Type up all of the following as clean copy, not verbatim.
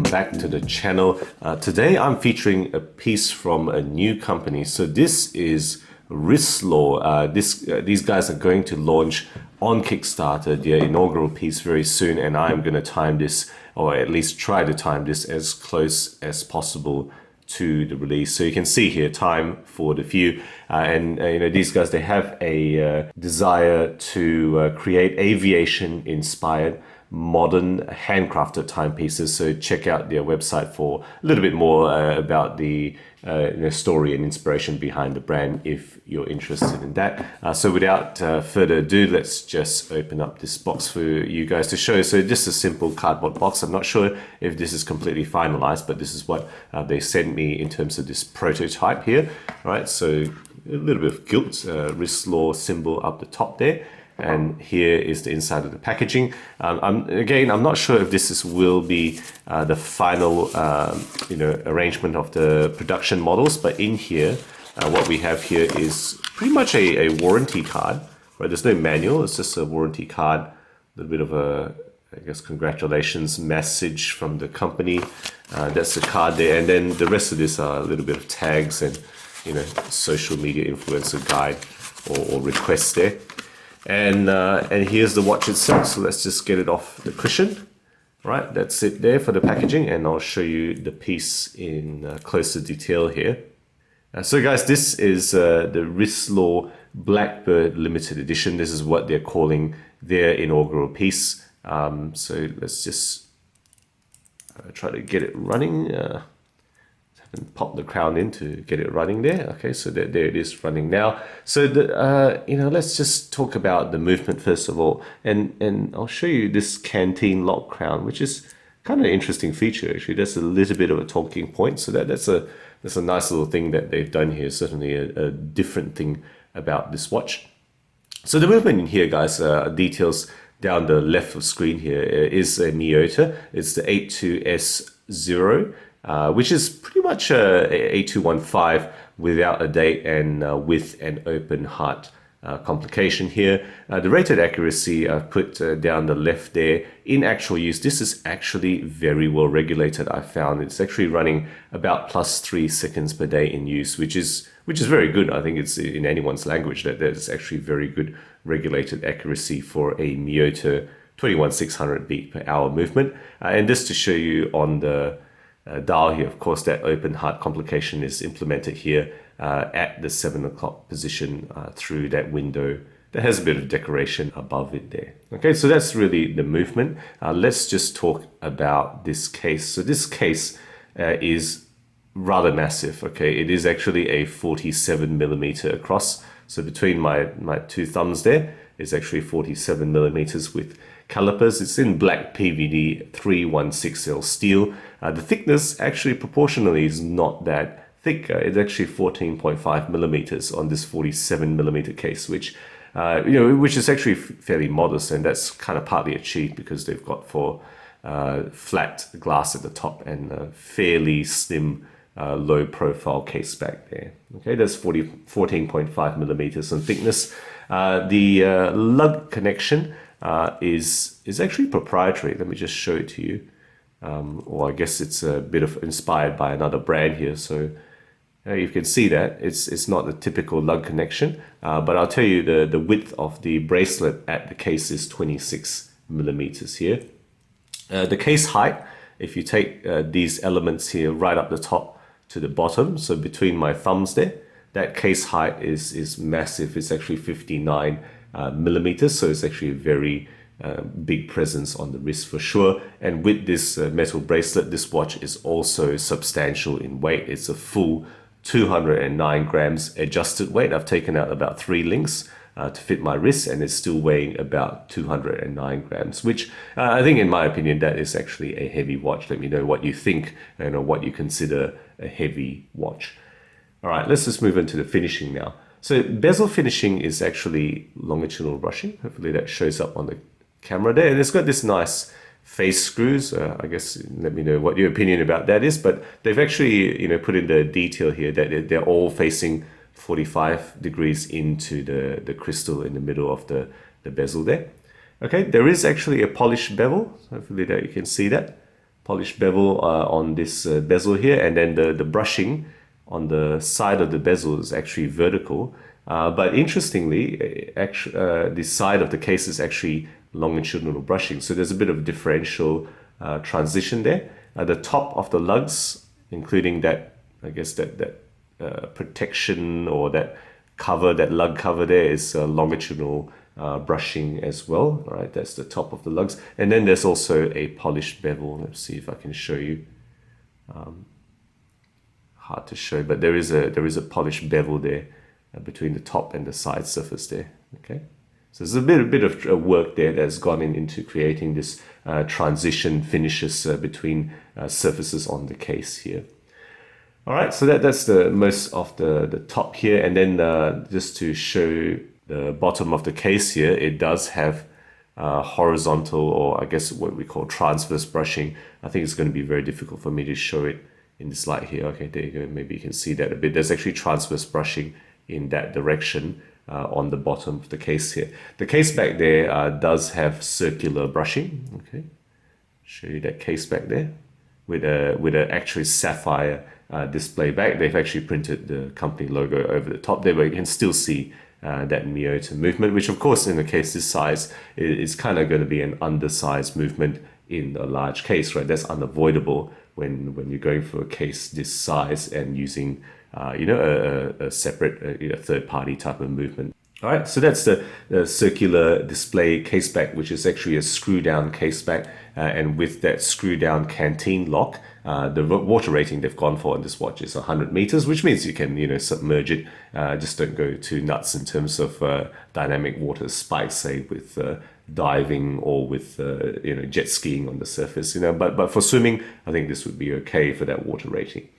back to the channel. Today I'm featuring a piece from a new company. So this is Wrist Lore. These guys are going to launch on Kickstarter their inaugural piece very soon, and I'm going to time this, or at least try to time this as close as possible to the release. So you can see here time for the view, and you know, these guys, they have a desire to create aviation inspired modern handcrafted timepieces. So check out their website for a little bit more about the story and inspiration behind the brand if you're interested in that. So without further ado, let's just open up this box for you guys to show. So just a simple cardboard box. I'm not sure if this is completely finalized, but this is what they sent me in terms of this prototype here. All right, so a little bit of gilt, Wrist Lore symbol up the top there. And here is the inside of the packaging. I'm not sure if this will be the final arrangement of the production models, but in here, what we have here is pretty much a warranty card, right? There's no manual, it's just a warranty card, a little bit of a, I guess, congratulations message from the company. That's the card there, and then the rest of this are a little bit of tags and, you know, social media influencer guide or requests there. And here's the watch itself. So let's just get it off the cushion. Right, that's it there for the packaging, and I'll show you the piece in closer detail here. So guys, this is the Wrist Lore Blackbird limited edition. This is what they're calling their inaugural piece. So let's just try to get it running. And pop the crown in to get it running there. Okay, so there it is running now. So let's just talk about the movement first of all, and I'll show you this Canteen lock crown, which is kind of an interesting feature actually. That's a little bit of a talking point. So that's a nice little thing that they've done here. Certainly a different thing about this watch. So the movement in here, guys, details down the left of screen here is a Miyota. It's the 82S0. Which is pretty much a 8215 without a date and with an open heart complication here. The rated accuracy I've put down the left there. In actual use, this is actually very well regulated. I found it's actually running about +3 seconds per day in use, which is very good. I think it's in anyone's language that there's actually very good regulated accuracy for a Miyota 21600 beat per hour movement. And just to show you on the dial here, of course, that open heart complication is implemented here at the 7 o'clock position through that window that has a bit of decoration above it there. Okay, so that's really the movement. Let's just talk about this case. So this case is rather massive. Okay, it is actually a 47 millimeter across. So between my two thumbs there is actually 47 millimeters with calipers. It's in black PVD 316L steel. The thickness actually proportionally is not that thick. It's actually 14.5 millimeters on this 47 millimeter case, which is actually fairly modest, and that's kind of partly achieved because they've got flat glass at the top and a fairly slim low profile case back there. Okay, that's 14.5 millimeters in thickness. The lug connection is actually proprietary. Let me just show it to you. Or I guess it's a bit of inspired by another brand here. So you can see that it's not a typical lug connection, but I'll tell you the width of the bracelet at the case is 26 millimeters here. The case height, if you take these elements here right up the top to the bottom, so between my thumbs there, that case height is massive. It's actually 59 millimeters, so it's actually a very big presence on the wrist for sure. And with this metal bracelet, this watch is also substantial in weight. It's a full 209 grams adjusted weight. I've taken out about 3 links to fit my wrist, and it's still weighing about 209 grams, which I think, in my opinion, that is actually a heavy watch. Let me know what you think and what you consider a heavy watch. All right, let's just move into the finishing now. So bezel finishing is actually longitudinal brushing. Hopefully that shows up on the camera there. And it's got this nice face screws. I guess let me know what your opinion about that is. But they've actually put in the detail here that they're all facing 45 degrees into the crystal in the middle of the bezel there. Okay, there is actually a polished bevel. Hopefully that you can see that. polished bevel on this bezel here, and then the brushing on the side of the bezel is actually vertical. But interestingly, the side of the case is actually longitudinal brushing. So there's a bit of differential transition there. The top of the lugs, including that, I guess that protection or that cover, that lug cover there, is longitudinal brushing as well. All right, that's the top of the lugs. And then there's also a polished bevel. Let's see if I can show you. Hard to show, but there is a polished bevel there between the top and the side surface there. Okay, so there's a bit of work there that's gone into creating this transition finishes between surfaces on the case here. All right, so that's the most of the top here, and then just to show the bottom of the case here, it does have horizontal, or I guess what we call transverse brushing. I think it's going to be very difficult for me to show it in this light here. Okay, there you go. Maybe you can see that a bit. There's actually transverse brushing in that direction on the bottom of the case here. The case back there does have circular brushing. Okay, show you that case back there with a actually sapphire display back. They've actually printed the company logo over the top there, but you can still see that Miyota movement, which of course in a case this size is kind of going to be an undersized movement in a large case, right? That's unavoidable when you're going for a case this size and using a separate third-party type of movement. All right, so that's the circular display case back, which is actually a screw-down case back, and with that screw-down canteen lock, the water rating they've gone for on this watch is 100 meters, which means you can submerge it. Just don't go too nuts in terms of dynamic water spikes, say with diving or with jet skiing on the surface. But for swimming, I think this would be okay for that water rating.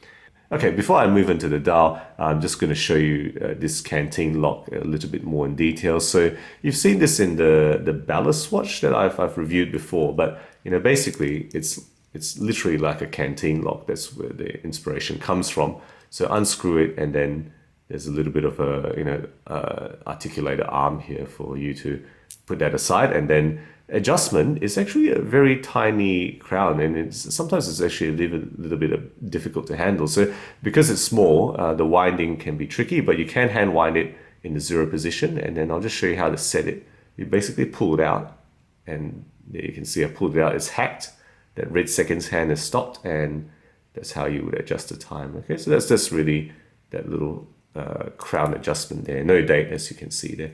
Okay, before I move into the dial, I'm just going to show you this canteen lock a little bit more in detail. So you've seen this in the ballast watch that I've reviewed before, but basically it's literally like a canteen lock. That's where the inspiration comes from. So unscrew it, and then there's a little bit of a articulated arm here for you to put that aside, and then adjustment is actually a very tiny crown, and sometimes it's actually a little bit difficult to handle. So because it's small, the winding can be tricky, but you can hand wind it in the 0 position, and then I'll just show you how to set it. You basically pull it out, and there you can see I pulled it out. It's hacked. That red seconds hand is stopped, and that's how you would adjust the time. Okay, so that's just really that little crown adjustment there. No date, as you can see there.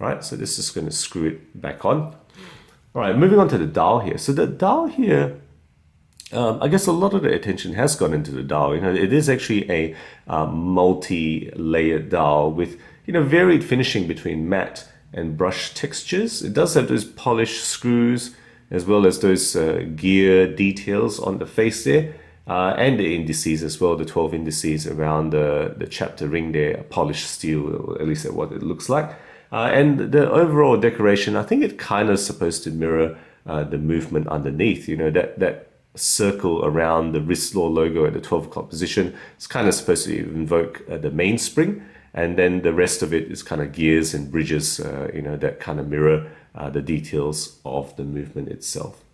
All right, so this is going to screw it back on. All right, moving on to the dial here. So the dial here, I guess a lot of the attention has gone into the dial. It is actually a multi-layered dial with varied finishing between matte and brush textures. It does have those polished screws as well as those gear details on the face there, and the indices as well, the 12 indices around the chapter ring there, polished steel, or at least that's what it looks like. And the overall decoration, I think it kind of supposed to mirror the movement underneath. That circle around the Wrist Lore logo at the 12 o'clock position. It's kind of supposed to invoke the mainspring, and then the rest of it is kind of gears and bridges, that kind of mirror the details of the movement itself.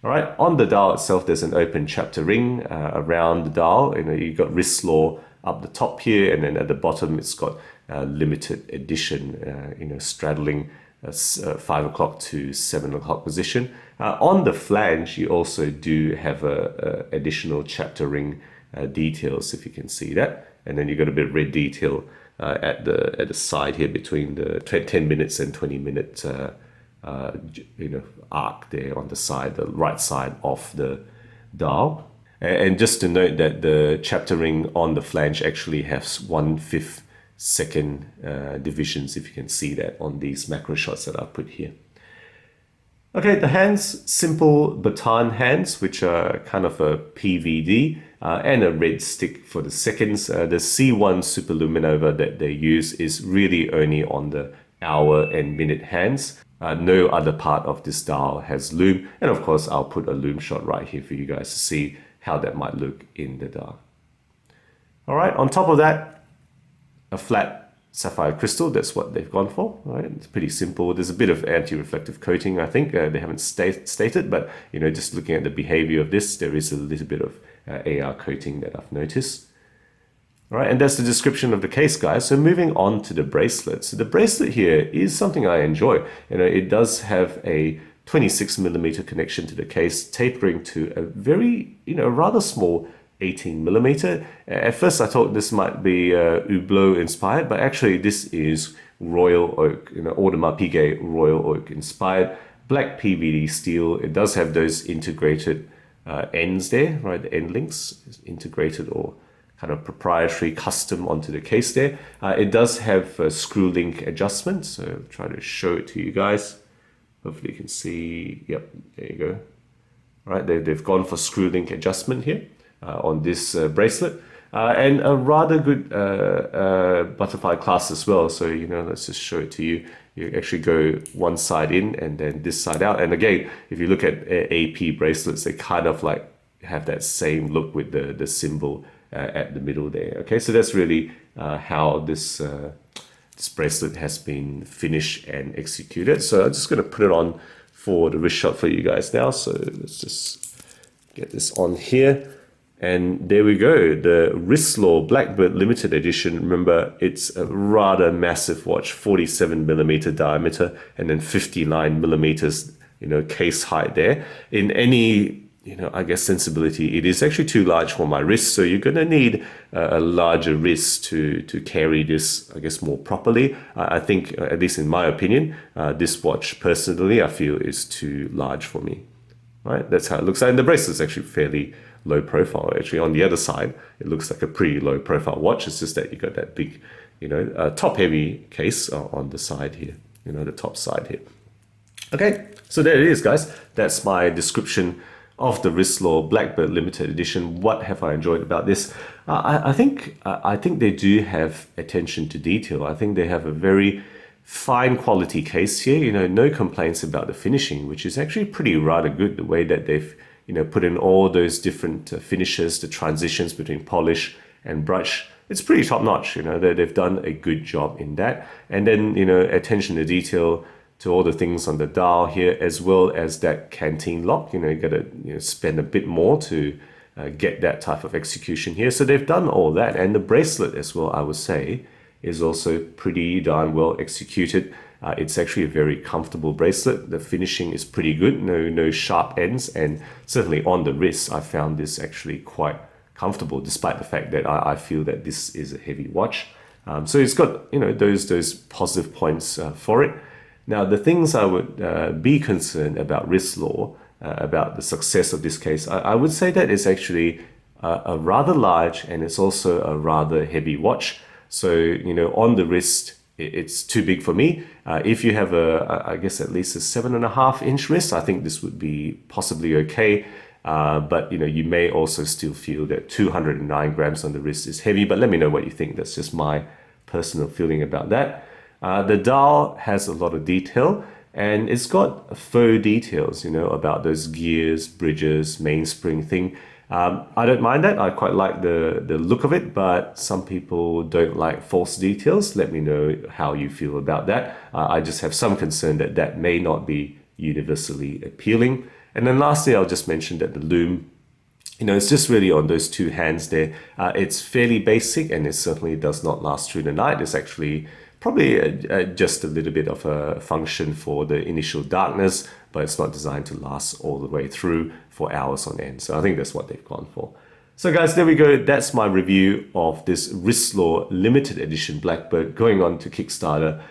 All right, on the dial itself, there's an open chapter ring around the dial. You've got Wrist Lore up the top here, and then at the bottom it's got limited edition, straddling 5 o'clock to 7 o'clock position. On the flange, you also do have additional chapter ring details, if you can see that, and then you've got a bit of red detail at the side here between the 10 minutes and 20 minute arc there on the side, the right side of the dial. And just to note that the chapter ring on the flange actually has 1/5 second divisions, if you can see that on these macro shots that I've put here. Okay, the hands, simple baton hands, which are kind of a PVD, and a red stick for the seconds. The C1 Superluminova that they use is really only on the hour and minute hands. No other part of this dial has loom, and of course I'll put a loom shot right here for you guys to see how that might look in the dial. All right, on top of that, a flat sapphire crystal. That's what they've gone for, right? It's pretty simple. There's a bit of anti-reflective coating, I think. They haven't stated, but just looking at the behavior of this, there is a little bit of AR coating that I've noticed. All right, and that's the description of the case, guys. So moving on to the bracelet. So the bracelet here is something I enjoy. It does have a 26mm connection to the case, tapering to a very, rather small 18mm. At first I thought this might be Hublot inspired, but actually this is Royal Oak, Audemars Piguet Royal Oak inspired. Black PVD steel. It does have those integrated ends there, right? The end links is integrated or kind of proprietary custom onto the case there. It does have a screw link adjustment, so I'll try to show it to you guys. Hopefully you can see, yep, there you go. All right, they've gone for screw link adjustment here on this bracelet. And a rather good butterfly clasp as well. So, let's just show it to you. You actually go one side in and then this side out. And again, if you look at AP bracelets, they kind of like have that same look with the symbol at the middle there. Okay, so that's really how this bracelet has been finished and executed. So I'm just going to put it on for the wrist shot for you guys now. So let's just get this on here. And there we go, the Wrist Lore Blackbird limited edition. Remember, it's a rather massive watch, 47mm diameter and then 59mm, case height there. In any, I guess sensibility, it is actually too large for my wrist. So you're gonna need a larger wrist to carry this, I guess, more properly. I think, at least in my opinion, this watch personally, I feel is too large for me. Right, that's how it looks. And the bracelet is actually fairly low profile. Actually, on the other side, it looks like a pretty low profile watch. It's just that you got that big, top heavy case on the side here, the top side here. Okay, so there it is, guys. That's my description of the Wrist Lore Blackbird limited edition. What have I enjoyed about this? I think they do have attention to detail. I think they have a very fine quality case here. No complaints about the finishing, which is actually pretty rather good. The way that they've put in all those different finishes, the transitions between polish and brush, it's pretty top notch. They've done a good job in that. And then attention to detail to all the things on the dial here, as well as that canteen lock. You got to spend a bit more to get that type of execution here. So they've done all that, and the bracelet as well, I would say, is also pretty darn well executed. It's actually a very comfortable bracelet. The finishing is pretty good, no sharp ends, and certainly on the wrist, I found this actually quite comfortable, despite the fact that I feel that this is a heavy watch. So it's got those positive points for it. Now, the things I would be concerned about Wrist Lore, about the success of this case, I would say that it's actually a rather large and it's also a rather heavy watch. So, on the wrist, it's too big for me. If you have I guess at least a 7.5-inch wrist, I think this would be possibly okay. But, you may also still feel that 209 grams on the wrist is heavy, but let me know what you think. That's just my personal feeling about that. The dial has a lot of detail, and it's got faux details, about those gears, bridges, mainspring thing. I don't mind that. I quite like the look of it, but some people don't like false details. Let me know how you feel about that. I just have some concern that may not be universally appealing. And then lastly, I'll just mention that the loom, it's just really on those two hands there. It's fairly basic, and it certainly does not last through the night. It's actually probably just a little bit of a function for the initial darkness, but it's not designed to last all the way through for hours on end. So I think that's what they've gone for. So guys, there we go. That's my review of this Wrist Lore limited edition Blackbird going on to Kickstarter,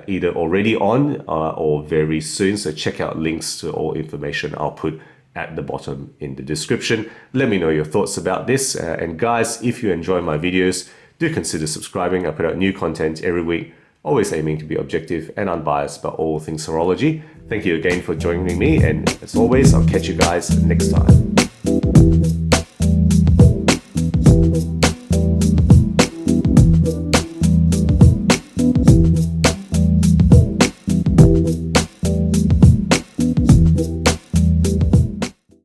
either already on or very soon. So check out links to all information I'll put at the bottom in the description. Let me know your thoughts about this. And guys, if you enjoy my videos, do consider subscribing. I put out new content every week, always aiming to be objective and unbiased about all things horology. Thank you again for joining me, and as always, I'll catch you guys next time.